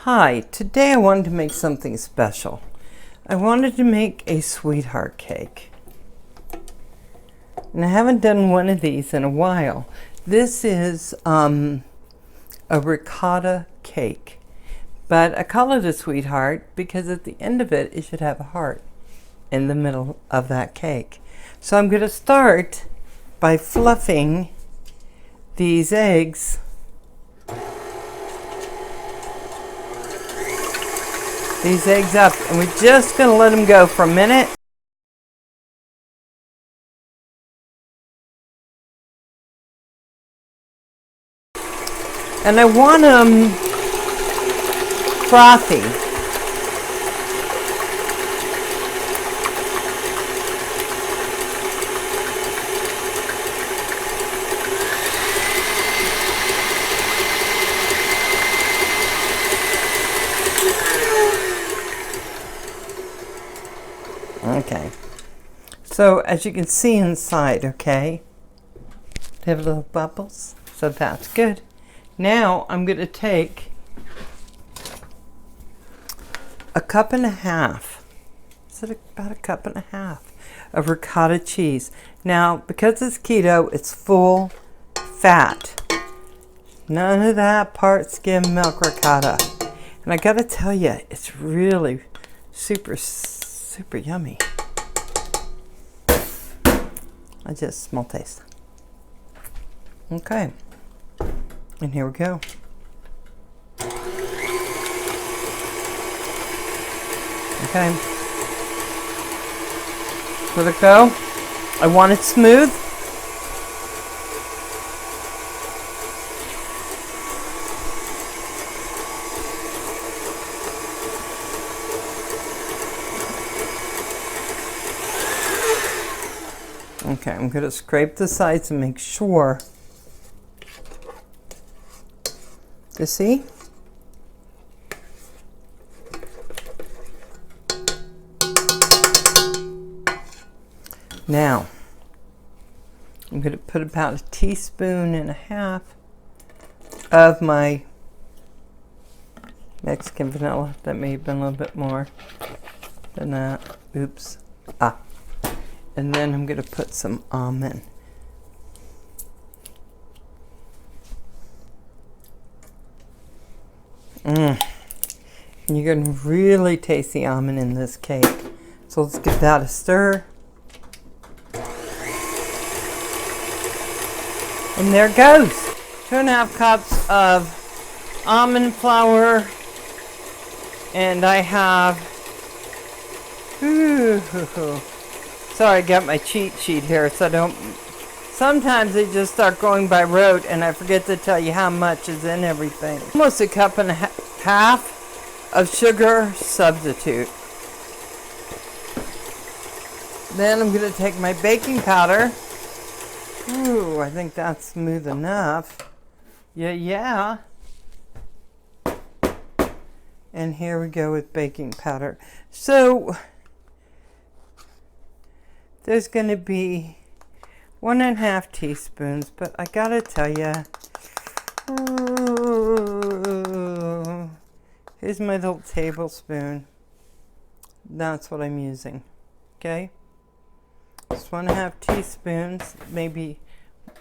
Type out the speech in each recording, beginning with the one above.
Hi, today I wanted to make something special. I wanted to make a sweetheart cake. And I haven't done one of these in a while. This is a ricotta cake. But I call it a sweetheart because at the end of it, it should have a heart in the middle of that cake. So I'm going to start by fluffing these eggs up, and we're just going to let them go for a minute. And I want them frothy. Okay, so as you can see inside, okay, they have little bubbles, so that's good. Now I'm going to take a cup and a half, is it about a cup and a half of ricotta cheese. Now, because it's keto, it's full fat. None of that part skim milk ricotta. And I got to tell you, it's really super yummy. I just smell taste. Okay. And here we go. Okay. Let it go. I want it smooth. Okay, I'm going to scrape the sides and make sure. You see? Now, I'm going to put about a teaspoon and a half of my Mexican vanilla. That may have been a little bit more than that. Oops. And then I'm going to put some almond. And you're going to really taste the almond in this cake. So let's give that a stir. And there it goes. 2.5 cups of almond flour. And I have... Sorry, I got my cheat sheet here, so don't... Sometimes they just start going by rote, and I forget to tell you how much is in everything. Almost a cup and a half of sugar substitute. Then I'm going to take my baking powder. Ooh, I think that's smooth enough. Yeah. And here we go with baking powder. So there's going to be 1.5 teaspoons, but I gotta tell you, here's my little tablespoon. That's what I'm using. Okay, just 1.5 teaspoons, maybe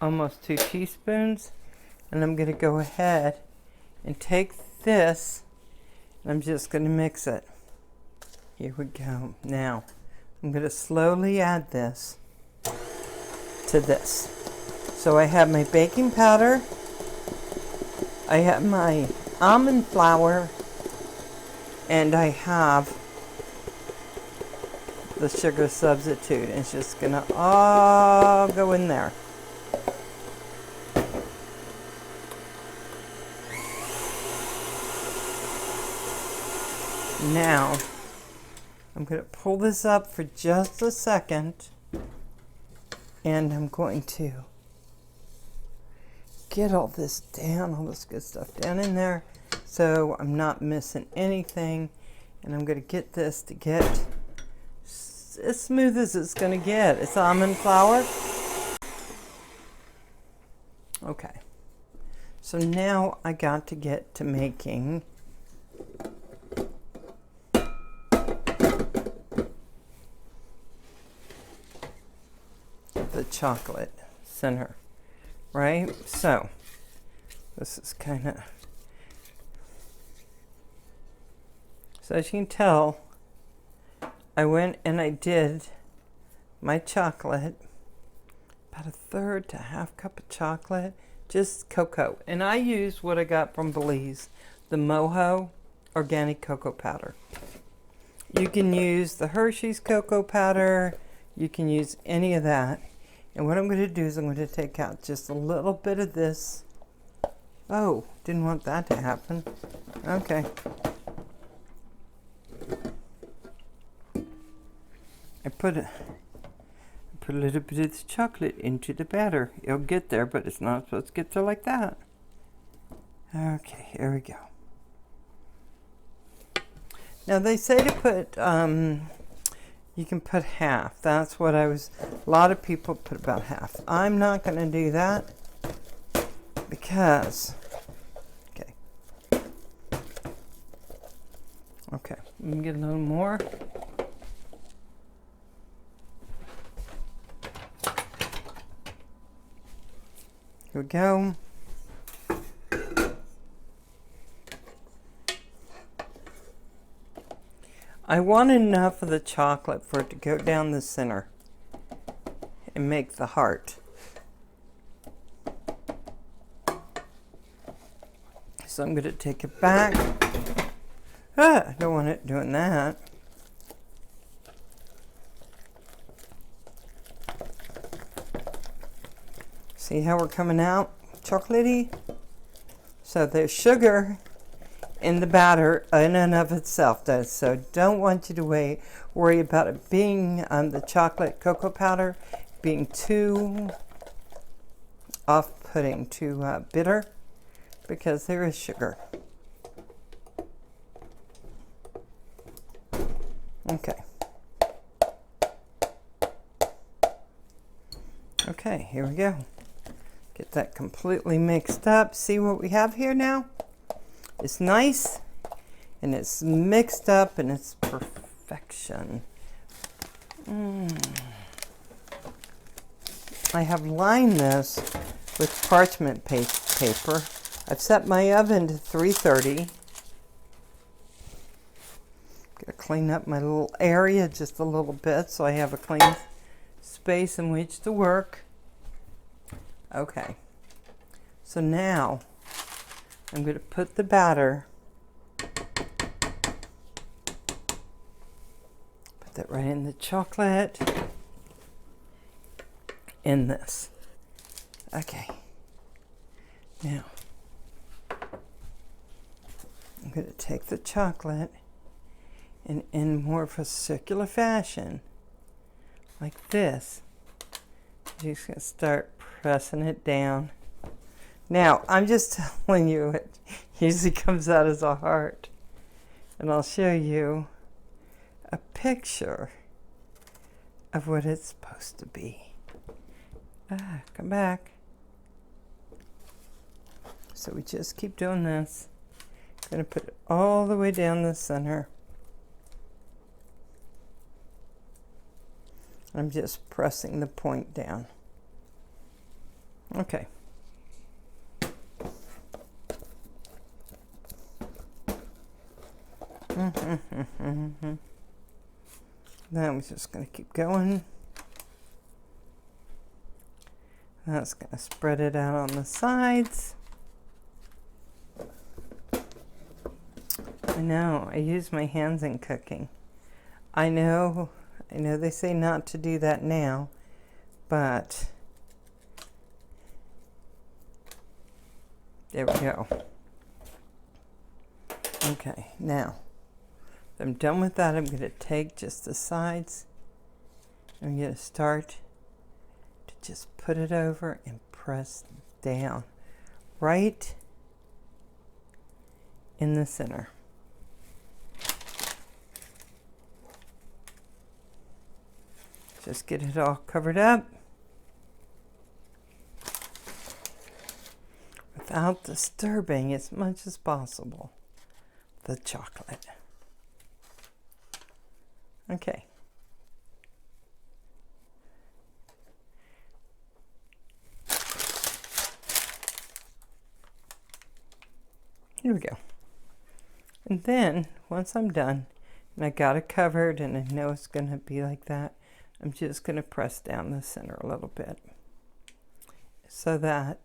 almost 2 teaspoons, and I'm gonna go ahead and take this, and I'm just gonna mix it. Here we go. Now I'm gonna slowly add this to this. So I have my baking powder, I have my almond flour, and I have the sugar substitute. It's just gonna all go in there. Now I'm going to pull this up for just a second, and I'm going to get all this down, all this good stuff down in there, so I'm not missing anything. And I'm going to get this to get as smooth as it's going to get. It's almond flour. Okay, so now I got to get to making chocolate center, right? So this is kind of, so as you can tell, I went and I did my chocolate, about a third to a half cup of chocolate, just cocoa. And I used what I got from Belize, the MoHo organic cocoa powder. You can use the Hershey's cocoa powder, you can use any of that. And what I'm going to do is I'm going to take out just a little bit of this. Oh, didn't want that to happen. Okay. I put a little bit of the chocolate into the batter. It'll get there, but it's not supposed to get there like that. Okay, here we go. Now they say to put, you can put half. That's what a lot of people put about half. I'm not going to do that because, okay, let me get a little more. Here we go. I want enough of the chocolate for it to go down the center and make the heart. So I'm going to take it back. I don't want it doing that. See how we're coming out chocolatey? So there's sugar in the batter in and of itself, though. So don't want you to worry about it being the chocolate cocoa powder being too off-putting, too bitter, because there is sugar. Okay. Okay, here we go. Get that completely mixed up. See what we have here now? It's nice, and it's mixed up, and it's perfection. I have lined this with parchment paper. I've set my oven to 330. Gotta clean up my little area just a little bit so I have a clean space in which to work. Okay, so now I'm going to put the batter, put that right in the chocolate, in this. Okay, now I'm going to take the chocolate and in more of a circular fashion, like this, you're just going to start pressing it down. Now, I'm just telling you, it usually comes out as a heart. And I'll show you a picture of what it's supposed to be. Come back. So we just keep doing this. I'm going to put it all the way down the center. I'm just pressing the point down. Okay. Now we're just going to keep going. That's going to spread it out on the sides. I know, I use my hands in cooking. I know they say not to do that now, but there we go. Okay, now I'm done with that. I'm going to take just the sides. I'm going to start to just put it over and press down right in the center. Just get it all covered up without disturbing as much as possible the chocolate. Okay. we go. And then, once I'm done, and I got it covered, and I know it's going to be like that, I'm just going to press down the center a little bit so that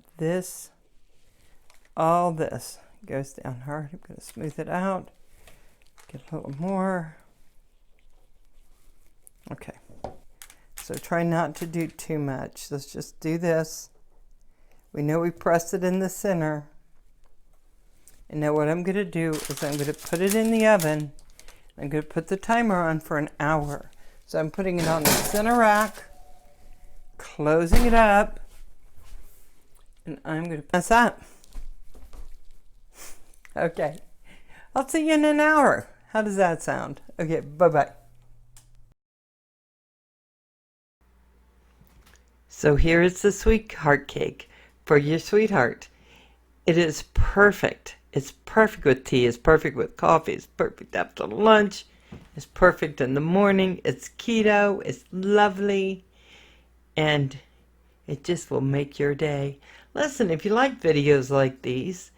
all this goes down hard. I'm going to smooth it out, get a little more. Okay, so try not to do too much. Let's just do this. We know we pressed it in the center. And now what I'm going to do is I'm going to put it in the oven. I'm going to put the timer on for an hour. So I'm putting it on the center rack, closing it up, and I'm going to press that. Okay, I'll see you in an hour. How does that sound? Okay, bye-bye. So here is the sweetheart cake for your sweetheart. It is perfect. It's perfect with tea. It's perfect with coffee. It's perfect after lunch. It's perfect in the morning. It's keto. It's lovely. And it just will make your day. Listen, if you like videos like these,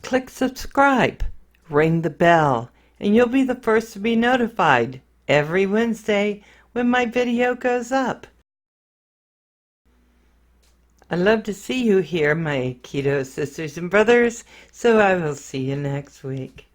click subscribe, ring the bell, and you'll be the first to be notified every Wednesday when my video goes up. I love to see you here, my keto sisters and brothers, so I will see you next week.